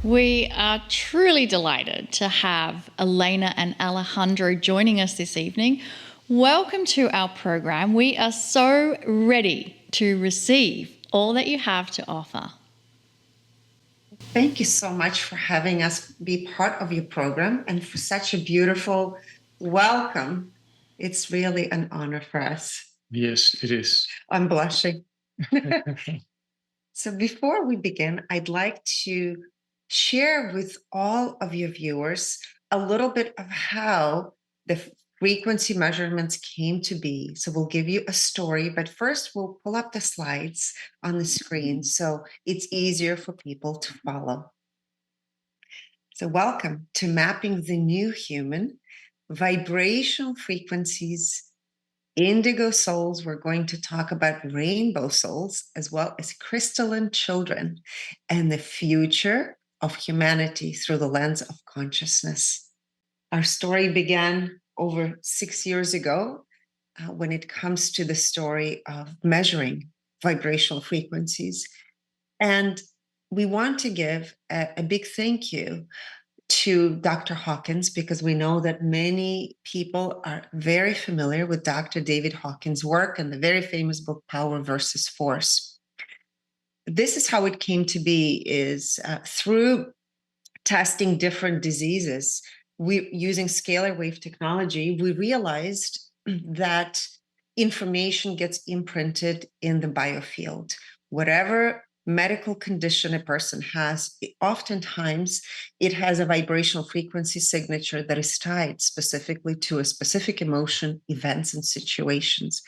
We are truly delighted to have Elena and Alejandro joining us this evening. Welcome to our program. We are so ready to receive all that you have to offer. Thank you so much for having us be part of your program and for such a beautiful welcome. It's really an honor for us. Yes, it is. I'm blushing. So before we begin, I'd like to share with all of your viewers a little bit of how the frequency measurements came to be. So we'll give you a story, but first we'll pull up the slides on the screen so it's easier for people to follow. So welcome to Mapping the New Human, Vibrational Frequencies, Indigo Souls. We're going to talk about rainbow souls as well as crystalline children and the future of humanity through the lens of consciousness. Our story began over 6 years ago when it comes to the story of measuring vibrational frequencies. And we want to give a big thank you to Dr. Hawkins, because we know that many people are very familiar with Dr. David Hawkins' work and the very famous book, Power versus Force. This is how it came to be, is through testing different diseases, using scalar wave technology, we realized that information gets imprinted in the biofield. Whatever medical condition a person has, oftentimes it has a vibrational frequency signature that is tied specifically to a specific emotion, events, and situations.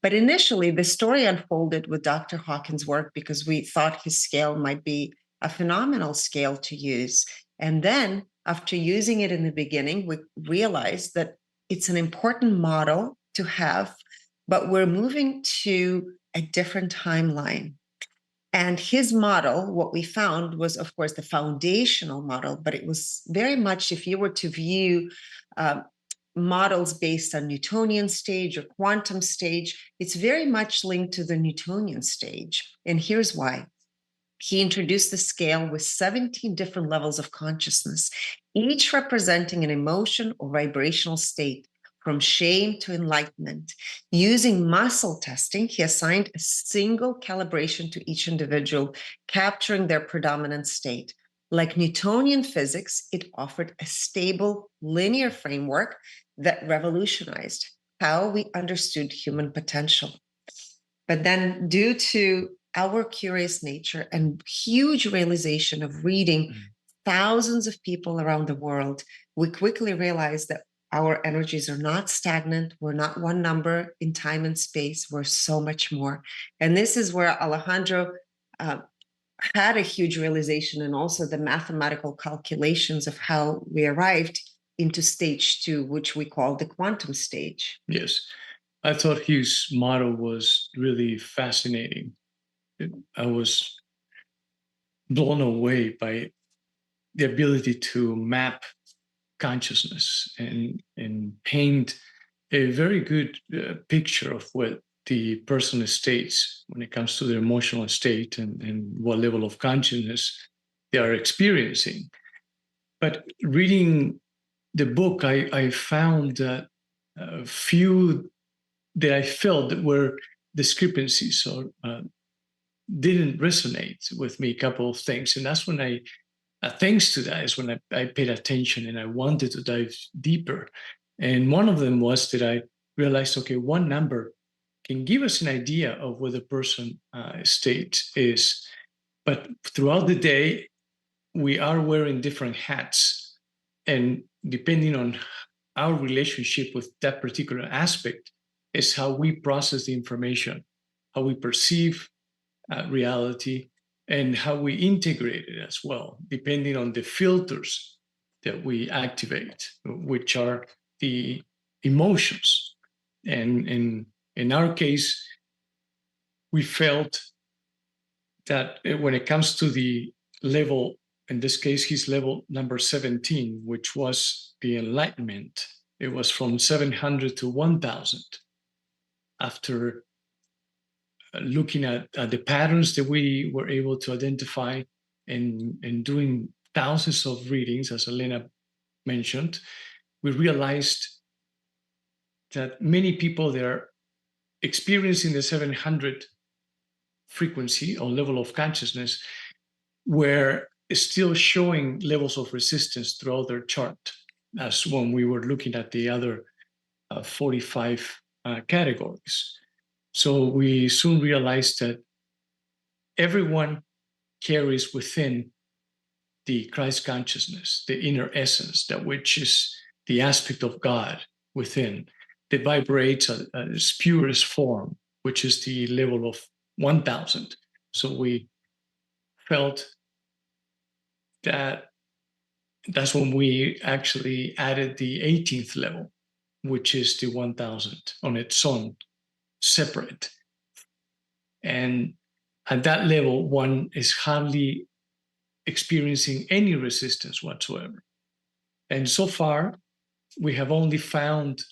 But initially, the story unfolded with Dr. Hawkins' work because we thought his scale might be a phenomenal scale to use. And then, after using it in the beginning, we realized that it's an important model to have, but we're moving to a different timeline. And his model, what we found was, of course, the foundational model, but it was very much, if you were to view models based on Newtonian stage or quantum stage, it's very much linked to the Newtonian stage. And here's why. He introduced the scale with 17 different levels of consciousness, each representing an emotion or vibrational state, from shame to enlightenment. Using muscle testing, he assigned a single calibration to each individual, capturing their predominant state. Like Newtonian physics, it offered a stable, linear framework that revolutionized how we understood human potential. But then, due to our curious nature and huge realization of reading thousands of people around the world, we quickly realized that our energies are not stagnant. We're not one number in time and space. We're so much more. And this is where Alejandro had a huge realization, and also the mathematical calculations of how we arrived into stage 2, which we call the quantum stage. Yes. I thought his model was really fascinating. I was blown away by the ability to map consciousness and paint a very good picture of what the person states when it comes to their emotional state and what level of consciousness they are experiencing. But reading the book, I found that a few that I felt that were discrepancies or didn't resonate with me, a couple of things. And that's when thanks to that is when I paid attention and I wanted to dive deeper. And one of them was that I realized, okay, one number can give us an idea of where the person state is. But throughout the day, we are wearing different hats. And depending on our relationship with that particular aspect is how we process the information, how we perceive reality, and how we integrate it as well, depending on the filters that we activate, which are the emotions. And in our case, we felt that when it comes to the level, in this case, his level number 17, which was the enlightenment, it was from 700 to 1,000. After looking at the patterns that we were able to identify and doing thousands of readings, as Elena mentioned, we realized that many people, they're experiencing the 700 frequency or level of consciousness, were still showing levels of resistance throughout their chart, as when we were looking at the other 45 categories. So we soon realized that everyone carries within the Christ consciousness, the inner essence, that which is the aspect of God within, that vibrates at its purest form, which is the level of 1000. So we felt that that's when we actually added the 18th level, which is the 1000 on its own, separate. And at that level, one is hardly experiencing any resistance whatsoever. And so far, we have only found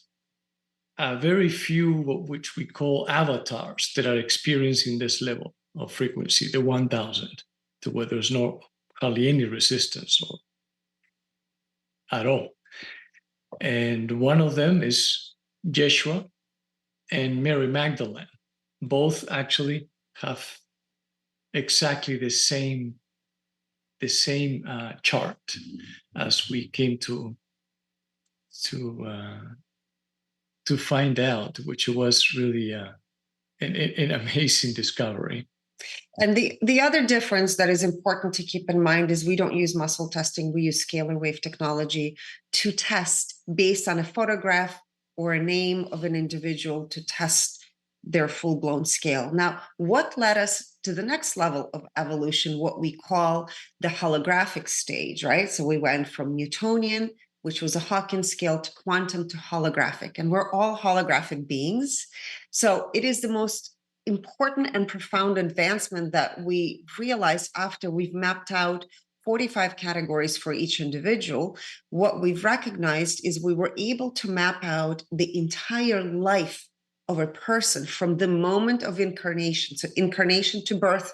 a very few, which we call avatars, that are experiencing this level of frequency, the 1000, to where there's no hardly any resistance or at all. And one of them is Yeshua and Mary Magdalene. Both actually have exactly the same chart as we came to find out, which was really an amazing discovery. And the other difference that is important to keep in mind is we don't use muscle testing. We use scalar wave technology to test based on a photograph or a name of an individual to test their full-blown scale. Now, what led us to the next level of evolution, what we call the holographic stage, right? So we went from Newtonian, which was a Hawkins scale, to quantum, to holographic, and we're all holographic beings. So it is the most important and profound advancement that we realized after we've mapped out 45 categories for each individual. What we've recognized is we were able to map out the entire life of a person from the moment of incarnation. So incarnation to birth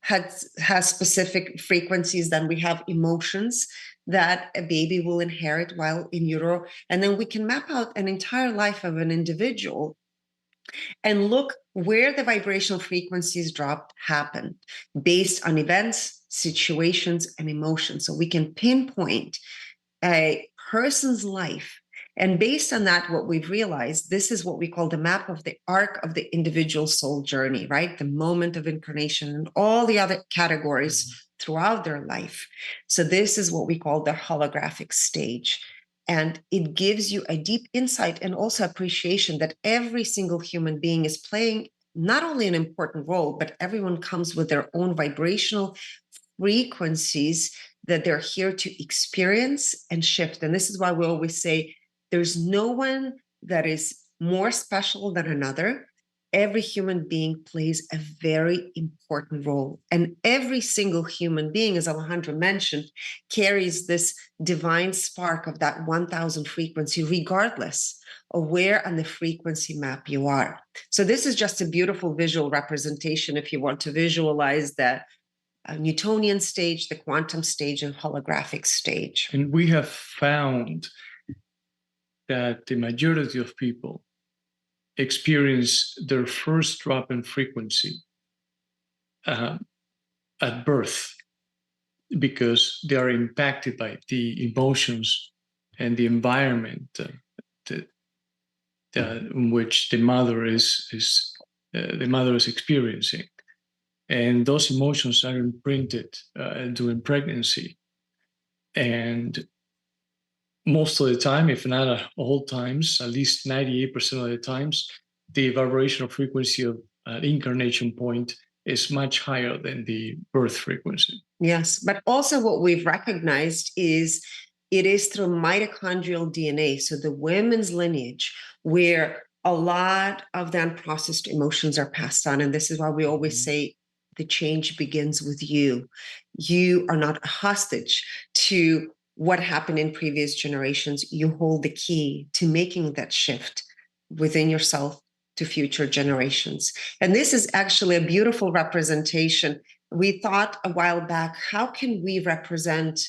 has specific frequencies. Then we have emotions that a baby will inherit while in utero. And then we can map out an entire life of an individual and look where the vibrational frequencies dropped happened based on events, situations, and emotions. So we can pinpoint a person's life. And based on that, what we've realized, this is what we call the map of the arc of the individual soul journey, right? The moment of incarnation and all the other categories throughout their life. So this is what we call the holographic stage. And it gives you a deep insight and also appreciation that every single human being is playing not only an important role, but everyone comes with their own vibrational frequencies that they're here to experience and shift. And this is why we always say there's no one that is more special than another. Every human being plays a very important role. And every single human being, as Alejandro mentioned, carries this divine spark of that 1000 frequency, regardless of where on the frequency map you are. So this is just a beautiful visual representation if you want to visualize the Newtonian stage, the quantum stage, and holographic stage. And we have found that the majority of people experience their first drop in frequency at birth, because they are impacted by the emotions and the environment in which the mother is experiencing. And those emotions are imprinted during pregnancy. And most of the time, if not at all times, at least 98% of the times, the vibrational frequency of an incarnation point is much higher than the birth frequency. Yes, but also what we've recognized is it is through mitochondrial DNA, so the women's lineage, where a lot of the unprocessed emotions are passed on. And this is why we always say the change begins with you. You are not a hostage to what happened in previous generations. You hold the key to making that shift within yourself to future generations. And this is actually a beautiful representation. We thought a while back, how can we represent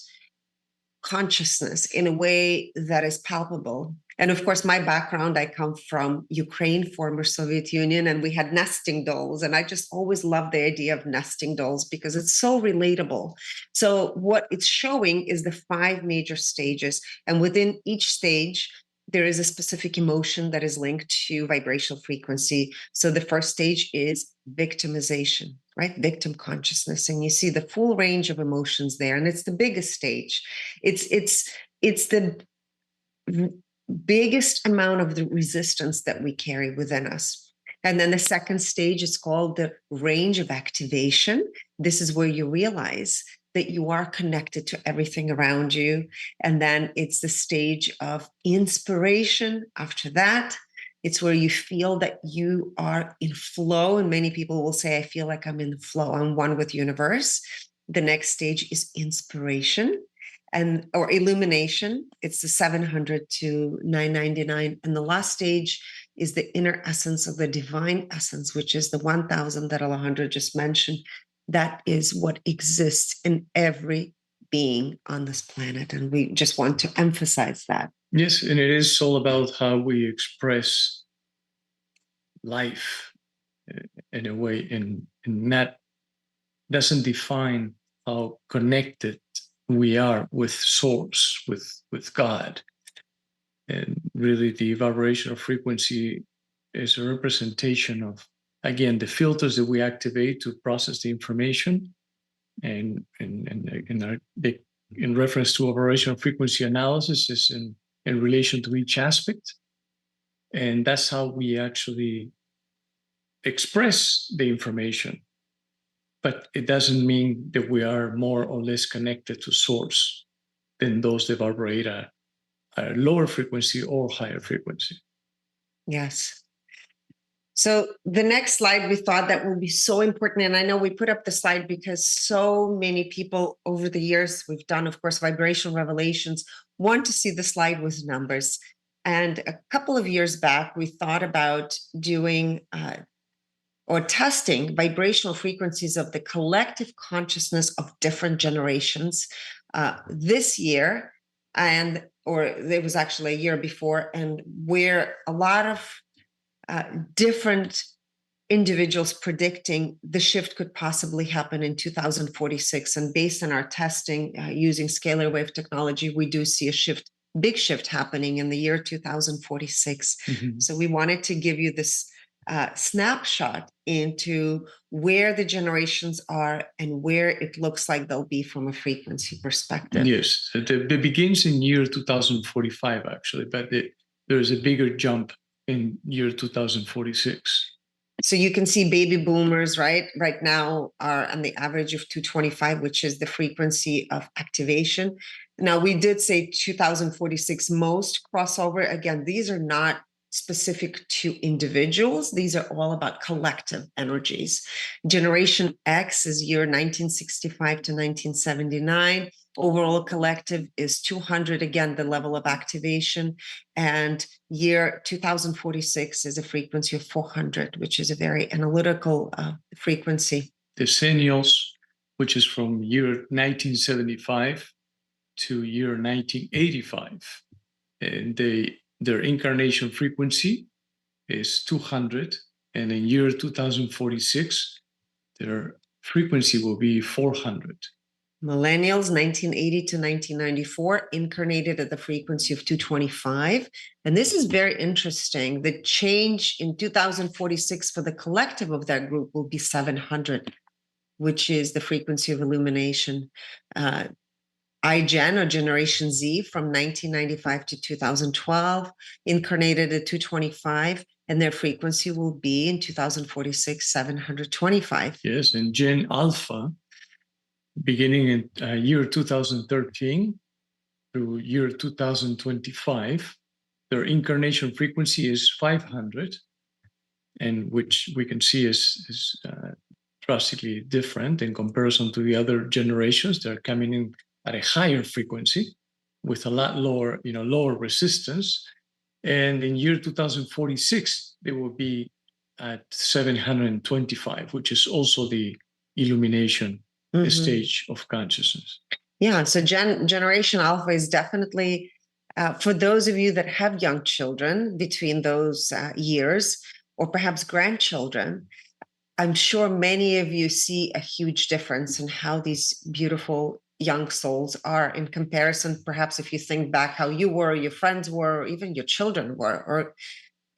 consciousness in a way that is palpable. And of course, my background, I come from Ukraine, former Soviet Union, and we had nesting dolls. And I just always loved the idea of nesting dolls because it's so relatable. So what it's showing is the 5 major stages. And within each stage, there is a specific emotion that is linked to vibrational frequency. So the first stage is victimization, right? Victim consciousness. And you see the full range of emotions there. And it's the biggest stage. It's the biggest amount of the resistance that we carry within us. And then the second stage is called the range of activation. This is where you realize that you are connected to everything around you. And then it's the stage of inspiration. After that, it's where you feel that you are in flow. And many people will say, I feel like I'm in flow. I'm one with universe. The next stage is inspiration or illumination. It's the 700 to 999. And the last stage is the inner essence of the divine essence, which is the 1000 that Alejandro just mentioned. That is what exists in every being on this planet. And we just want to emphasize that. Yes, and it is all about how we express life in a way, and that doesn't define how connected we are with Source, with God. And really, the vibrational frequency is a representation of, again, the filters that we activate to process the information. And in reference to vibrational frequency analysis is in relation to each aspect. And that's how we actually express the information. But it doesn't mean that we are more or less connected to Source than those that vibrate at a lower frequency or higher frequency. Yes. So the next slide, we thought that would be so important. And I know we put up the slide because so many people over the years, we've done, of course, vibrational revelations, want to see the slide with numbers. And a couple of years back, we thought about doing or testing vibrational frequencies of the collective consciousness of different generations this year, or it was actually a year before, and where a lot of different individuals predicting the shift could possibly happen in 2046. And based on our testing using scalar wave technology, we do see a big shift happening in the year 2046. Mm-hmm. So we wanted to give you this snapshot into where the generations are and where it looks like they'll be from a frequency perspective. Yes, it begins in year 2045, actually, but there's a bigger jump in year 2046. So you can see baby boomers, right now are on the average of 225, which is the frequency of activation. Now, we did say 2046 most crossover. Again, these are not specific to individuals. These are all about collective energies. Generation X is year 1965 to 1979. Overall collective is 200, again, the level of activation. And year 2046 is a frequency of 400, which is a very analytical frequency. Decennials, which is from year 1975 to year 1985. And their incarnation frequency is 200. And in year 2046, their frequency will be 400. Millennials, 1980 to 1994, incarnated at the frequency of 225. And this is very interesting. The change in 2046 for the collective of that group will be 700, which is the frequency of illumination. iGen, or Generation Z, from 1995 to 2012, incarnated at 225, and their frequency will be in 2046, 725. Yes, and Gen Alpha, beginning in year 2013 through year 2025, their incarnation frequency is 500, and which we can see is drastically different in comparison to the other generations. They're coming in at a higher frequency with a lot lower, lower resistance. And in year 2046, they will be at 725, which is also the illumination stage of consciousness. Yeah, so Generation Alpha is definitely for those of you that have young children between those years, or perhaps grandchildren. I'm sure many of you see a huge difference in how these beautiful young souls are in comparison. Perhaps if you think back how you were, your friends were, or even your children were, or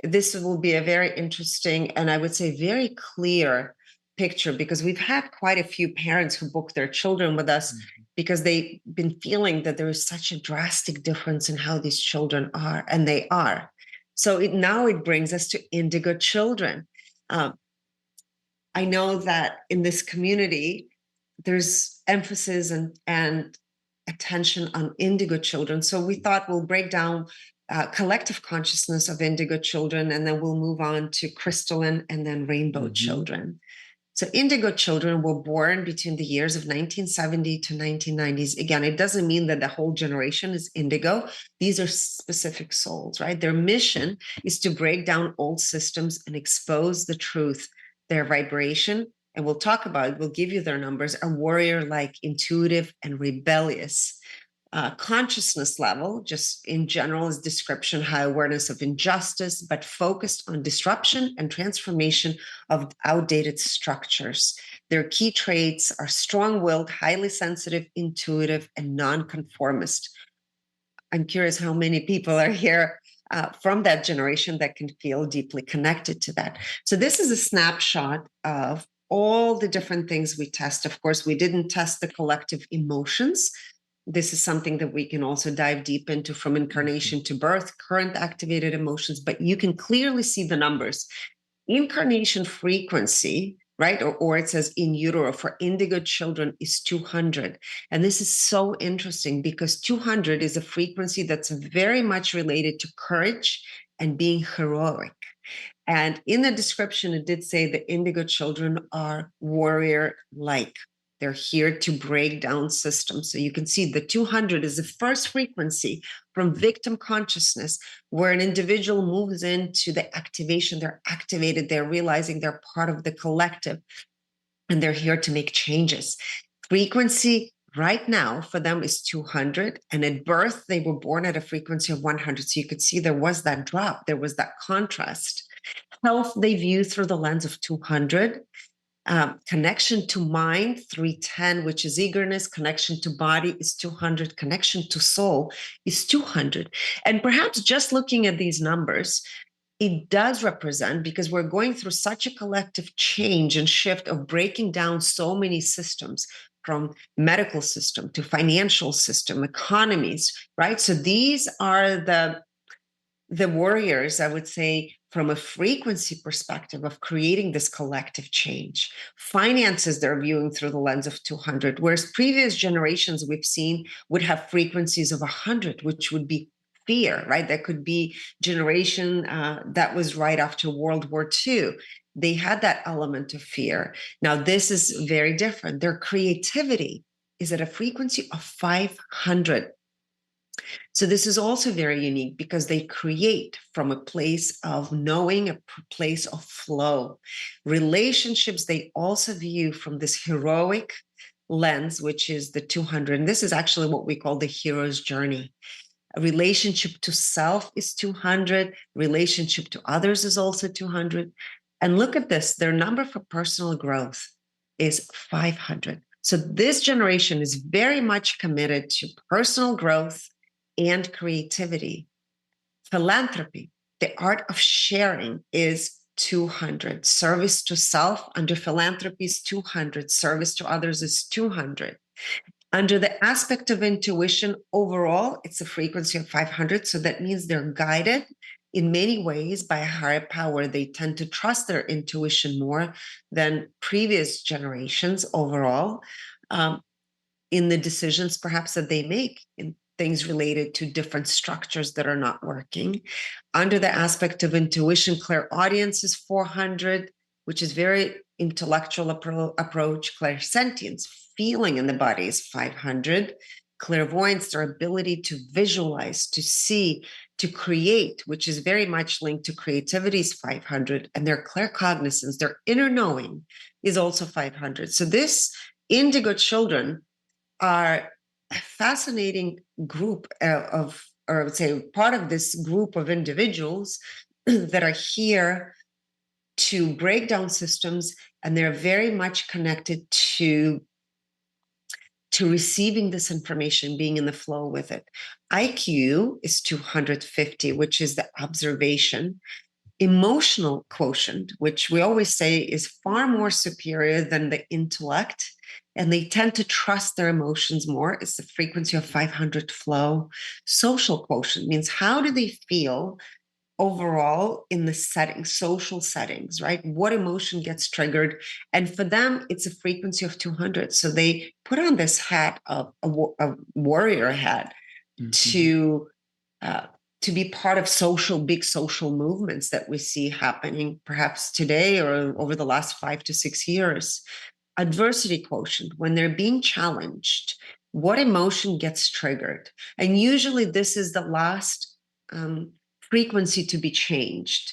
this will be a very interesting and I would say very clear picture, because we've had quite a few parents who book their children with us because they've been feeling that there is such a drastic difference in how these children are, and they are. So now it brings us to Indigo Children. I know that in this community, there's emphasis and attention on Indigo Children. So we thought we'll break down collective consciousness of Indigo Children, and then we'll move on to crystalline and then rainbow children. So Indigo Children were born between the years of 1970 to 1990s. Again, it doesn't mean that the whole generation is indigo. These are specific souls, right? Their mission is to break down old systems and expose the truth. Their vibration, and we'll talk about it, we'll give you their numbers, are warrior-like, intuitive, and rebellious. Consciousness level, just in general, is description, high awareness of injustice, but focused on disruption and transformation of outdated structures. Their key traits are strong-willed, highly sensitive, intuitive, and nonconformist. I'm curious how many people are here from that generation that can feel deeply connected to that. So this is a snapshot of all the different things we test. Of course, we didn't test the collective emotions. This is something that we can also dive deep into from incarnation to birth, current activated emotions, but you can clearly see the numbers. Incarnation frequency, right? Or it says in utero for Indigo Children is 200. And this is so interesting because 200 is a frequency that's very much related to courage and being heroic. And in the description, it did say the Indigo Children are warrior-like. They're here to break down systems. So you can see the 200 is the first frequency from victim consciousness, where an individual moves into the activation. They're activated, they're realizing they're part of the collective, and they're here to make changes. Frequency right now for them is 200. And at birth, they were born at a frequency of 100. So you could see there was that drop, there was that contrast. Health, they view through the lens of 200. Connection to mind, 310, which is eagerness. Connection to body is 200. Connection to soul is 200. And perhaps just looking at these numbers, it does represent, because we're going through such a collective change and shift of breaking down so many systems, from medical system to financial system, economies, right? So these are the warriors, I would say, from a frequency perspective of creating this collective change. Finances, they're viewing through the lens of 200, whereas previous generations we've seen would have frequencies of 100, which would be fear, right? That could be generation that was right after World War II. They had that element of fear. Now, this is very different. Their creativity is at a frequency of 500. So this is also very unique because they create from a place of knowing, a place of flow. Relationships, they also view from this heroic lens, which is the 200. And this is actually what we call the hero's journey. A relationship to self is 200. Relationship to others is also 200. And look at this, their number for personal growth is 500. So this generation is very much committed to personal growth and creativity. Philanthropy, the art of sharing, is 200. Service to self under philanthropy is 200. Service to others is 200. Under the aspect of intuition, overall, it's a frequency of 500. So that means they're guided in many ways by a higher power. They tend to trust their intuition more than previous generations overall, in the decisions perhaps that they make in things related to different structures that are not working. Under the aspect of intuition, clairaudience is 400, which is very intellectual approach. Clairsentience, feeling in the body, is 500. Clairvoyance, their ability to visualize, to see, to create, which is very much linked to creativity, is 500. And their claircognizance, their inner knowing, is also 500. So this Indigo Children are a fascinating group or I would say part of this group of individuals that are here to break down systems, and they're very much connected to receiving this information, being in the flow with it. IQ is 250, which is the observation. Emotional quotient, which we always say is far more superior than the intellect, and they tend to trust their emotions more. It's the frequency of 500 flow. Social quotient means how do they feel overall in the social settings, right? What emotion gets triggered? And for them, it's a frequency of 200. So they put on this hat of a warrior hat to be part of big social movements that we see happening perhaps today or over the last 5 to 6 years. Adversity quotient, when they're being challenged, what emotion gets triggered? And usually this is the last frequency to be changed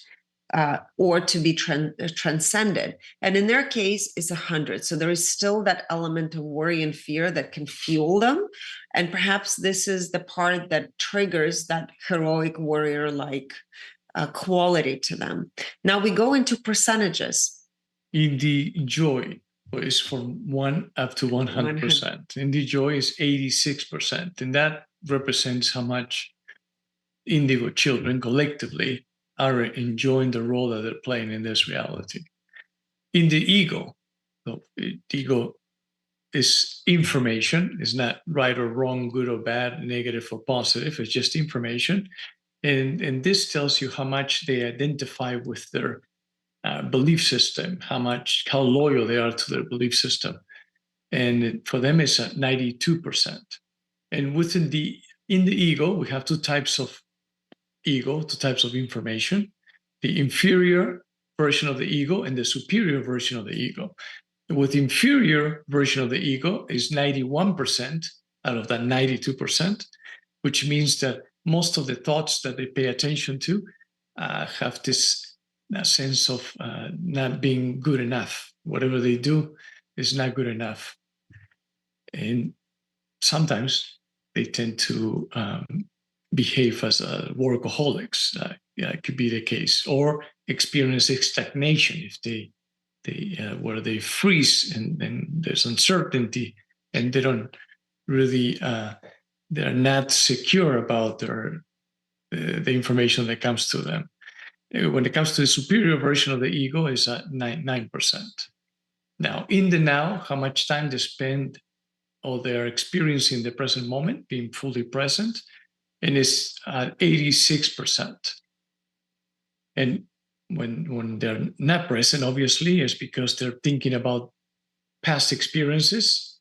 or to be transcended. And in their case, it's 100. So there is still that element of worry and fear that can fuel them. And perhaps this is the part that triggers that heroic warrior-like quality to them. Now we go into percentages. In the joy is from 1 up to 100%. In the joy is 86%. And that represents how much Indigo children collectively are enjoying the role that they're playing in this reality. In the ego, so the ego is information. It's not right or wrong, good or bad, negative or positive. It's just information. And this tells you how much they identify with their belief system, how loyal they are to their belief system. And for them, it's at 92%. And in the ego, we have two types of information: the inferior version of the ego and the superior version of the ego. With the inferior version of the ego is 91% out of that 92%, which means that most of the thoughts that they pay attention to have this sense of not being good enough. Whatever they do is not good enough. And sometimes they tend to behave as workaholics. It could be the case, or experience stagnation if they where they freeze and there's uncertainty and they don't really they're not secure about the information that comes to them. When it comes to the superior version of the ego, is at 9%. Now, in the now, how much time they spend or they're experiencing the present moment, being fully present, and it's at 86%. And when they're not present, obviously, it's because they're thinking about past experiences,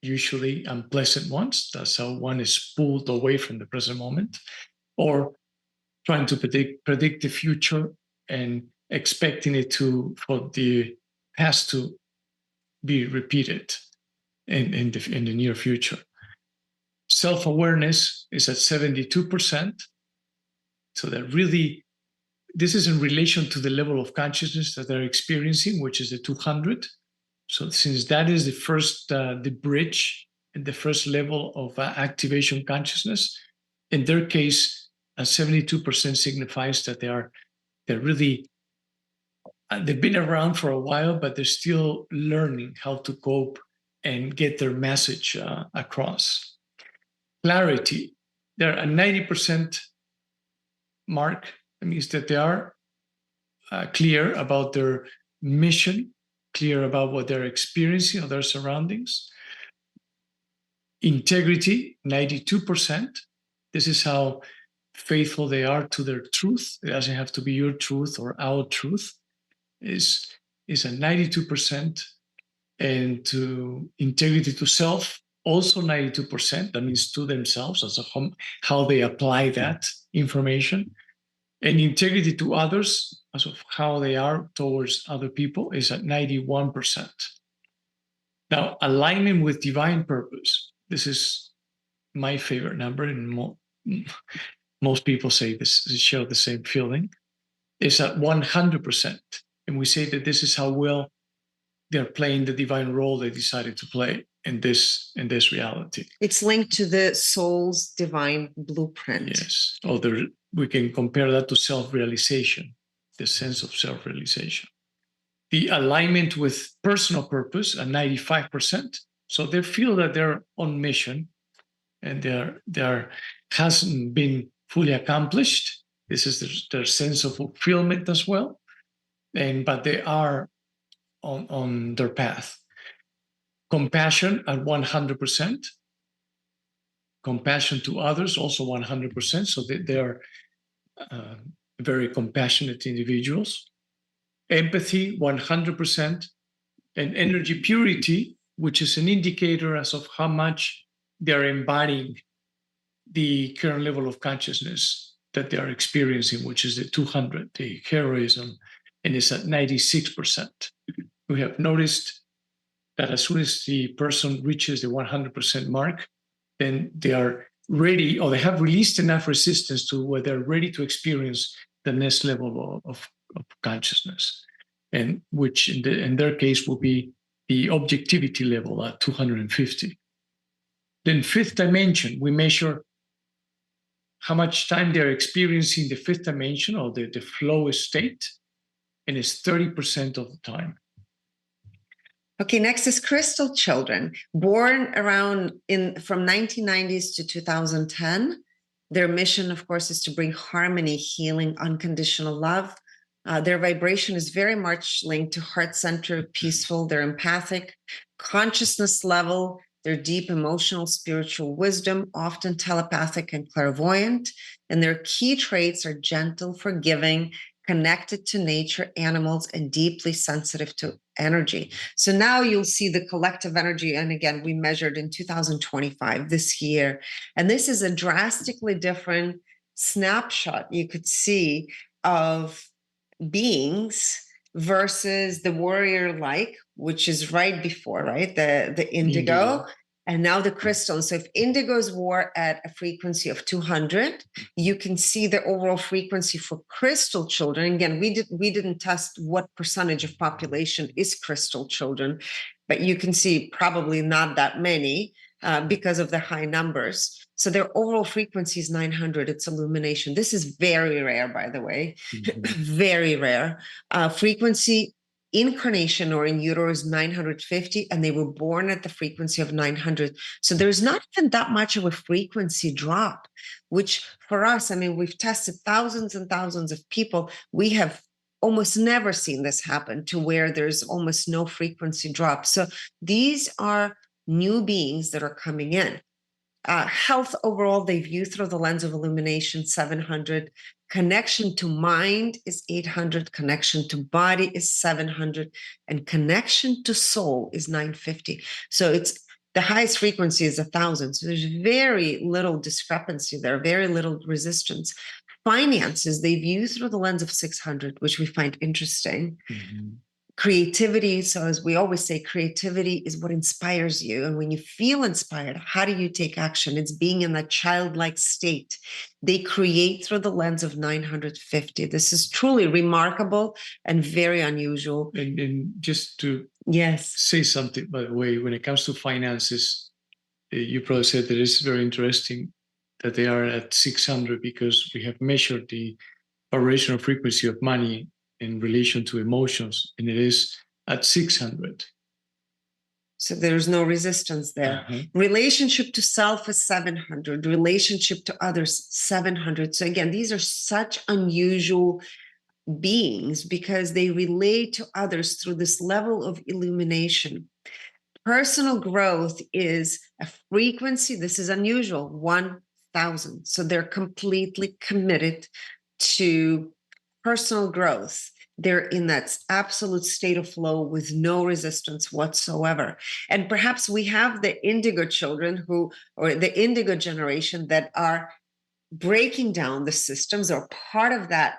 usually unpleasant ones. That's how one is pulled away from the present moment, or trying to predict the future and expecting it for the past to be repeated in the near future. Self-awareness is at 72%. So that really, this is in relation to the level of consciousness that they're experiencing, which is the 200. So since that is the bridge and the first level of activation consciousness, in their case, 72% signifies that they're really, they've been around for a while, but they're still learning how to cope and get their message across. Clarity, they're at 90% mark. That means that they are clear about their mission, clear about what they're experiencing or their surroundings. Integrity, 92%. This is how faithful they are to their truth. It doesn't have to be your truth or our truth. Is at 92%. And to integrity to self, also 92%. That means to themselves, as how they apply that information. And integrity to others, as of how they are towards other people, is at 91%. Now, alignment with divine purpose. This is my favorite number, and most people say this, share the same feeling. Is at 100%. And we say that this is how well they're playing the divine role they decided to play in this reality. It's linked to the soul's divine blueprint. Yes. We can compare that to self-realization, the sense of self-realization. The alignment with personal purpose at 95%. So they feel that they're on mission and their hasn't been fully accomplished. This is their sense of fulfillment as well. But they are on their path. Compassion at 100%. Compassion to others also 100%. So they are very compassionate individuals. Empathy 100%. And energy purity, which is an indicator as of how much they're embodying the current level of consciousness that they are experiencing, which is the 200, the heroism, and it's at 96%. We have noticed that as soon as the person reaches the 100% mark, then they are ready, or they have released enough resistance to where they're ready to experience the next level of consciousness, and which in their case will be the objectivity level at 250. Then fifth dimension, we measure how much time they're experiencing the fifth dimension or the flow state, and it's 30% of the time. Okay, next is crystal children, born around from 1990s to 2010. Their mission, of course, is to bring harmony, healing, unconditional love. Their vibration is very much linked to heart-centered, peaceful. They're empathic, consciousness level. They're deep emotional, spiritual wisdom, often telepathic and clairvoyant. And their key traits are gentle, forgiving, connected to nature, animals, and deeply sensitive to energy. So now you'll see the collective energy. And again, we measured in 2025, this year. And this is a drastically different snapshot you could see of beings versus the warrior-like, which is right before, right? The indigo. And now the crystal. So if indigos were at a frequency of 200, you can see the overall frequency for crystal children. Again, we didn't test what percentage of population is crystal children, but you can see probably not that many because of the high numbers. So their overall frequency is 900. It's illumination. This is very rare, by the way, very rare. Frequency incarnation or in utero is 950, and they were born at the frequency of 900. So there's not even that much of a frequency drop, which for us, I mean, we've tested thousands and thousands of people. We have almost never seen this happen to where there's almost no frequency drop. So these are new beings that are coming in. Health overall, they view through the lens of illumination, 700. Connection to mind is 800. Connection to body is 700. And connection to soul is 950. So it's the highest frequency is 1,000. So there's very little discrepancy there, very little resistance. Finances, they view through the lens of 600, which we find interesting. Creativity. So as we always say, creativity is what inspires you. And when you feel inspired, how do you take action? It's being in that childlike state. They create through the lens of 950. This is truly remarkable and very unusual. And just to say something, by the way, when it comes to finances, you probably said that it's very interesting that they are at 600 because we have measured the vibrational frequency of money in relation to emotions, and it is at 600. So there's no resistance there. Relationship to self is 700. Relationship to others, 700. So again, these are such unusual beings because they relate to others through this level of illumination. Personal growth is a frequency, this is unusual, 1,000. So they're completely committed to personal growth. They're in that absolute state of flow with no resistance whatsoever. And perhaps we have the indigo children or the indigo generation that are breaking down the systems or part of that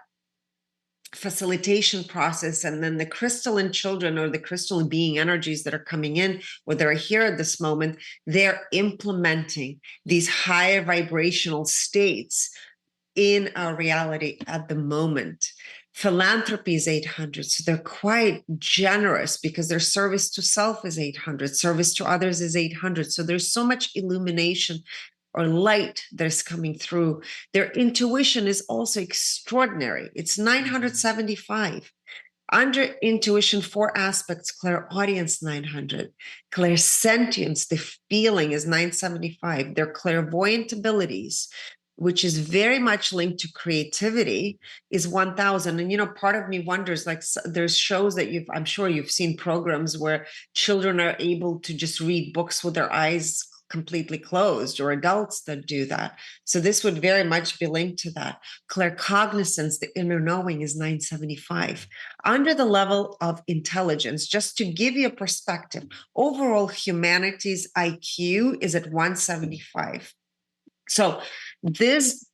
facilitation process. And then the crystalline children or the crystalline being energies that are coming in or that are here at this moment, they're implementing these higher vibrational states in our reality at the moment. Philanthropy is 800. So they're quite generous because their service to self is 800. Service to others is 800. So there's so much illumination or light that's coming through. Their intuition is also extraordinary. It's 975. Under intuition, 4 aspects: clairaudience 900, clairsentience, the feeling, is 975. Their clairvoyant abilities, which is very much linked to creativity, is 1000. And part of me wonders, like, there's shows that I'm sure you've seen programs where children are able to just read books with their eyes completely closed, or adults that do that. So this would very much be linked to that. Claircognizance, the inner knowing, is 975. Under the level of intelligence, just to give you a perspective, overall humanity's IQ is at 175. So this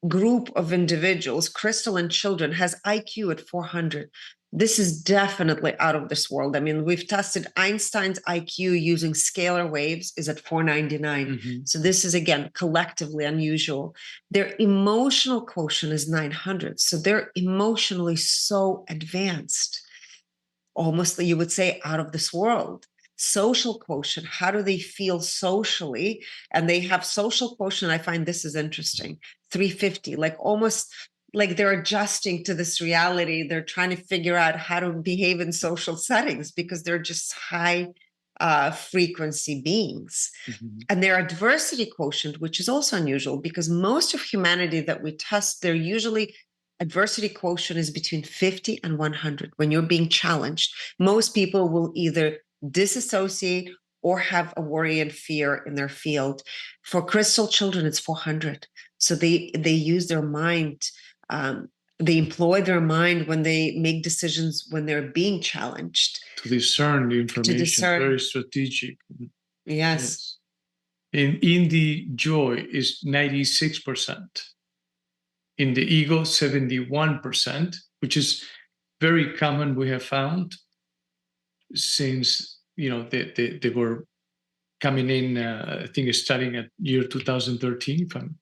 group of individuals, crystal and children, has IQ at 400. This is definitely out of this world. I mean, we've tested Einstein's IQ using scalar waves is at 499. So this is, again, collectively unusual. Their emotional quotient is 900. So they're emotionally so advanced, almost, you would say, out of this world. Social quotient, how do they feel socially? And they have social quotient, I find this is interesting, 350, like almost like they're adjusting to this reality. They're trying to figure out how to behave in social settings because they're just high frequency beings. And their adversity quotient, which is also unusual because most of humanity that we test, they're usually adversity quotient is between 50 and 100. When you're being challenged, most people will either disassociate or have a worry and fear in their field. For crystal children, it's 400. So they use their mind. They employ their mind when they make decisions when they're being challenged. To discern the information, very strategic. Yes. In the joy is 96%. In the ego, 71%, which is very common, we have found, since they were coming in, I think starting at year 2013, if I'm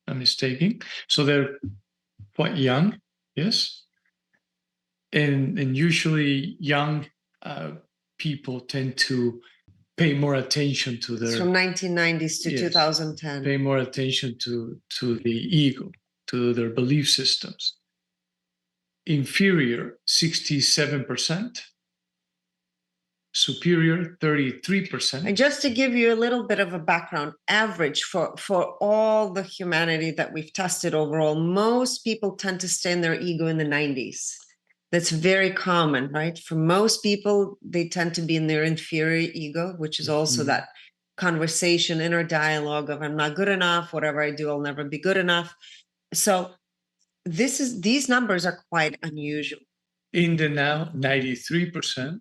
not mistaken. So they're quite young, yes. And usually young people tend to pay more attention to their... It's from 1990s to 2010. Pay more attention to the ego, to their belief systems. Inferior, 67%. Superior, 33%. And just to give you a little bit of a background, average for all the humanity that we've tested overall, most people tend to stay in their ego in the 90s. That's very common, right? For most people, they tend to be in their inferior ego, which is also that conversation, inner dialogue of I'm not good enough, whatever I do, I'll never be good enough. So these numbers are quite unusual. In the now, 93%.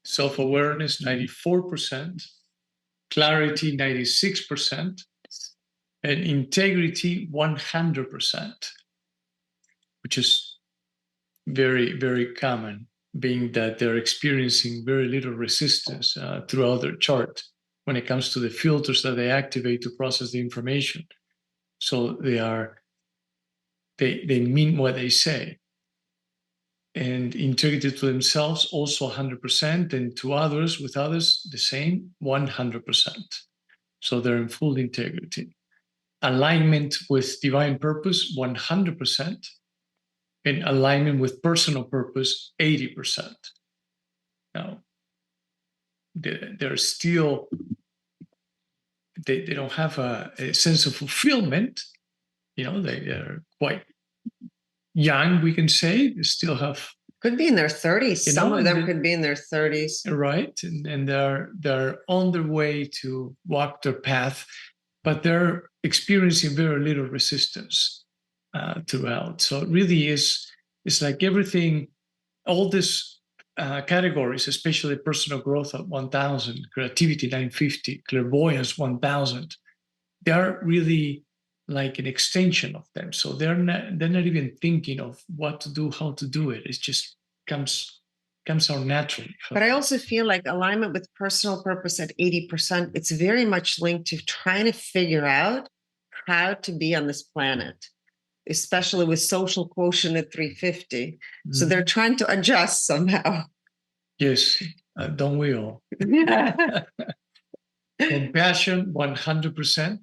Self-awareness, 94%, clarity, 96%, and integrity, 100%, which is very, very common, being that they're experiencing very little resistance throughout their chart when it comes to the filters that they activate to process the information. So they mean what they say. And integrity to themselves, also 100%, and to others, with others, the same, 100%. So they're in full integrity. Alignment with divine purpose, 100%, and alignment with personal purpose, 80%. Now, they're still, they don't have a sense of fulfillment. They're quite young, we can say. They still have... Could be in their 30s. Some of them could be in their 30s. Right. And they're on their way to walk their path, but they're experiencing very little resistance throughout. So it really it's like everything, all these categories, especially personal growth at 1,000, creativity 950, clairvoyance 1,000, they are really like an extension of them. So they're not even thinking of what to do, how to do it. It just comes out naturally. But I also feel like alignment with personal purpose at 80%, it's very much linked to trying to figure out how to be on this planet. especially with social quotient at 350. So they're trying to adjust somehow. Yes, don't we all? Compassion, 100%.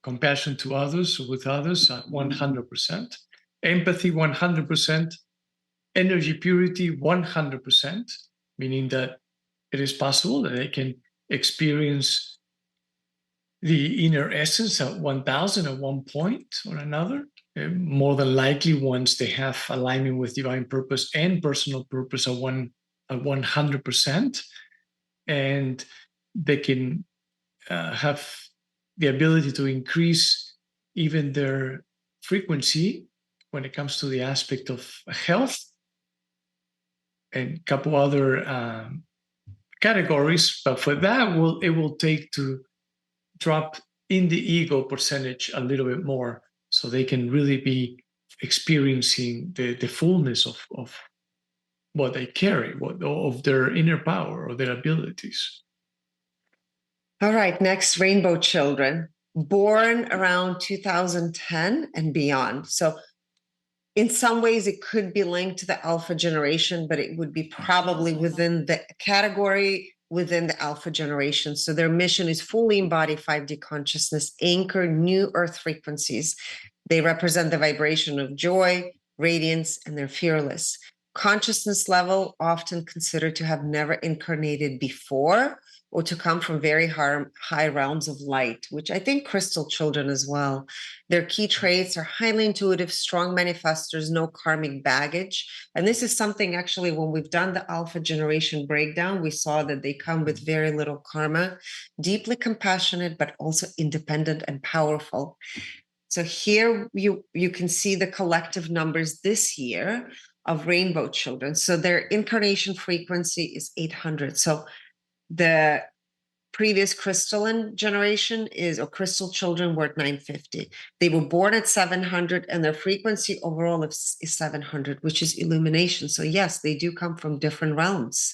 Compassion to others, with others, 100%. Empathy, 100%. Energy purity, 100%, meaning that it is possible that they can experience the inner essence at 1000 at one point or another. More than likely, once they have alignment with divine purpose and personal purpose at 100%, and they can have the ability to increase even their frequency when it comes to the aspect of health and a couple other categories. But for that, it will take to drop in the ego percentage a little bit more, so they can really be experiencing the fullness of what they carry, of their inner power or their abilities. All right, next, rainbow children, born around 2010 and beyond. So in some ways, it could be linked to the alpha generation, but it would be probably within the category within the alpha generation. So their mission is fully embody 5D consciousness, anchor new earth frequencies. They represent the vibration of joy, radiance, and they're fearless. Consciousness level often considered to have never incarnated before, or to come from very high realms of light, which I think crystal children as well. Their key traits are highly intuitive, strong manifestors, no karmic baggage. And this is something actually, when we've done the alpha generation breakdown, we saw that they come with very little karma, deeply compassionate, but also independent and powerful. So here you can see the collective numbers this year of rainbow children. So their incarnation frequency is 800. So the previous crystalline generation or crystal children were at 950. They were born at 700, and their frequency overall is 700, which is illumination. So yes, they do come from different realms.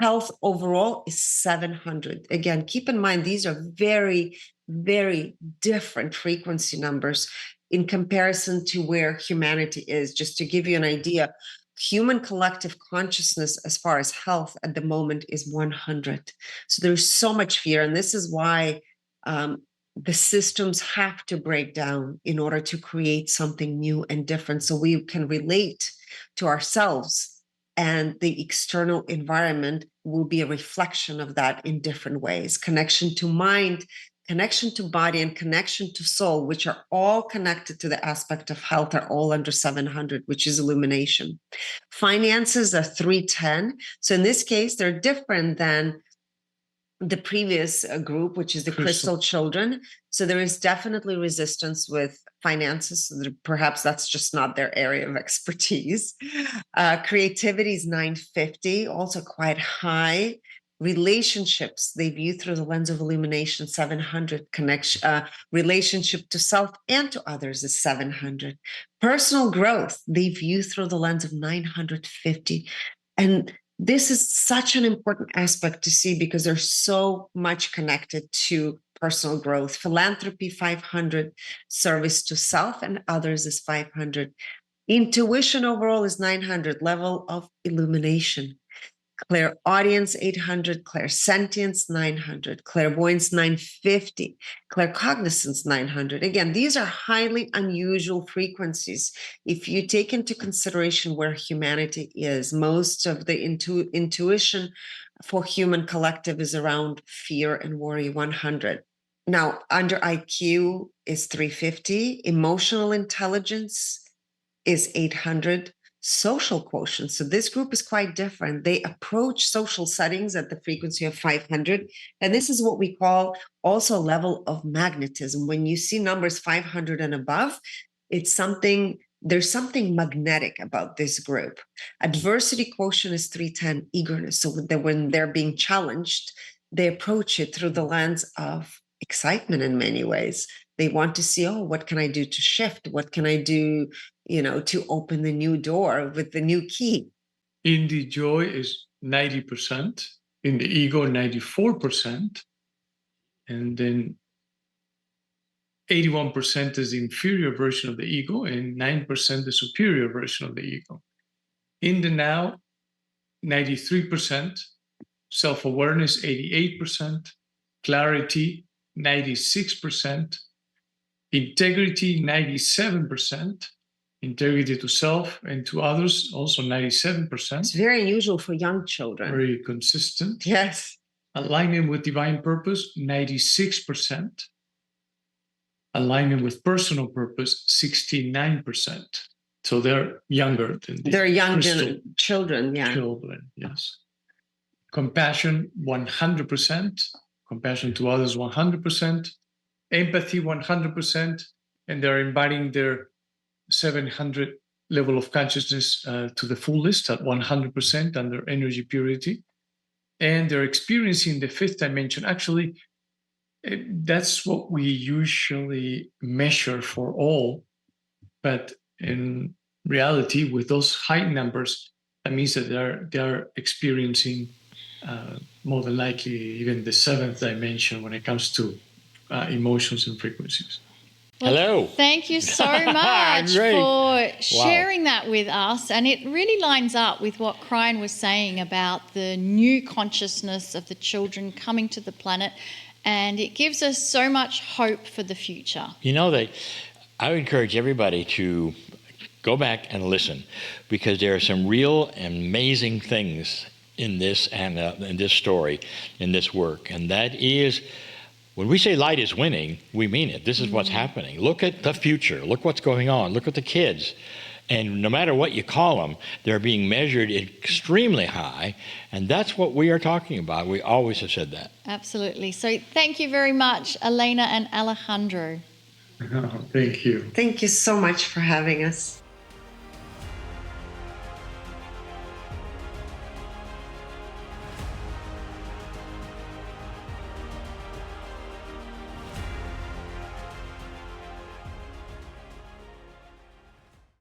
Health overall is 700. Again, keep in mind, these are very, very different frequency numbers in comparison to where humanity is. Just to give you an idea, human collective consciousness as far as health at the moment is 100. So there's so much fear. And this is why the systems have to break down in order to create something new and different, so we can relate to ourselves, and the external environment will be a reflection of that in different ways. Connection to mind, connection to body, and connection to soul, which are all connected to the aspect of health, are all under 700, which is illumination. Finances are 310. So in this case, they're different than the previous group, which is the crystal children. So there is definitely resistance with finances. Perhaps that's just not their area of expertise. Creativity is 950, also quite high. Relationships, they view through the lens of illumination, 700. Connection, relationship to self and to others is 700. Personal growth, they view through the lens of 950. And this is such an important aspect to see, because they're so much connected to personal growth. Philanthropy, 500. Service to self and others is 500. Intuition overall is 900. Level of illumination. Clairaudience, 800. Clairsentience, 900. Clairvoyance, 950. Claircognizance, 900. Again, these are highly unusual frequencies. If you take into consideration where humanity is, most of the intuition for human collective is around fear and worry, 100. Now, under IQ is 350. Emotional intelligence is 800. Social quotient. So this group is quite different. They approach social settings at the frequency of 500. And this is what we call also a level of magnetism. When you see numbers 500 and above, it's something, there's something magnetic about this group. Adversity quotient is 310, eagerness. So when they're being challenged, they approach it through the lens of excitement in many ways. They want to see, oh, what can I do to shift? What can I do, to open the new door with the new key? In the joy is 90%, in the ego 94%, and then 81% is the inferior version of the ego, and 9% the superior version of the ego. In the now, 93%, self-awareness, 88%, clarity, 96%, integrity, 97%, integrity to self and to others, also 97%. It's very unusual for young children. Very consistent. Yes. Alignment with divine purpose, 96%. Alignment with personal purpose, 69%. So they're younger than the They're young crystal children, yeah. children, yes. Compassion, 100%. Compassion to others, 100%. Empathy, 100%. And they're embodying their 700 level of consciousness to the fullest at 100% under energy purity. And they're experiencing the fifth dimension. Actually, that's what we usually measure for all. But in reality, with those high numbers, that means that they're experiencing more than likely even the seventh dimension when it comes to emotions and frequencies. Well, hello. Thank you so much Great. for sharing that with us. And it really lines up with what Cryan was saying about the new consciousness of the children coming to the planet. And it gives us so much hope for the future. You know, I would encourage everybody to go back and listen, because there are some real amazing things in this and in this story, in this work. And that is, when we say light is winning, we mean it. This is what's happening. Look at the future. Look what's going on. Look at the kids. And no matter what you call them, they're being measured extremely high. And that's what we are talking about. We always have said that. Absolutely. So thank you very much, Elena and Alejandro. Thank you. Thank you so much for having us.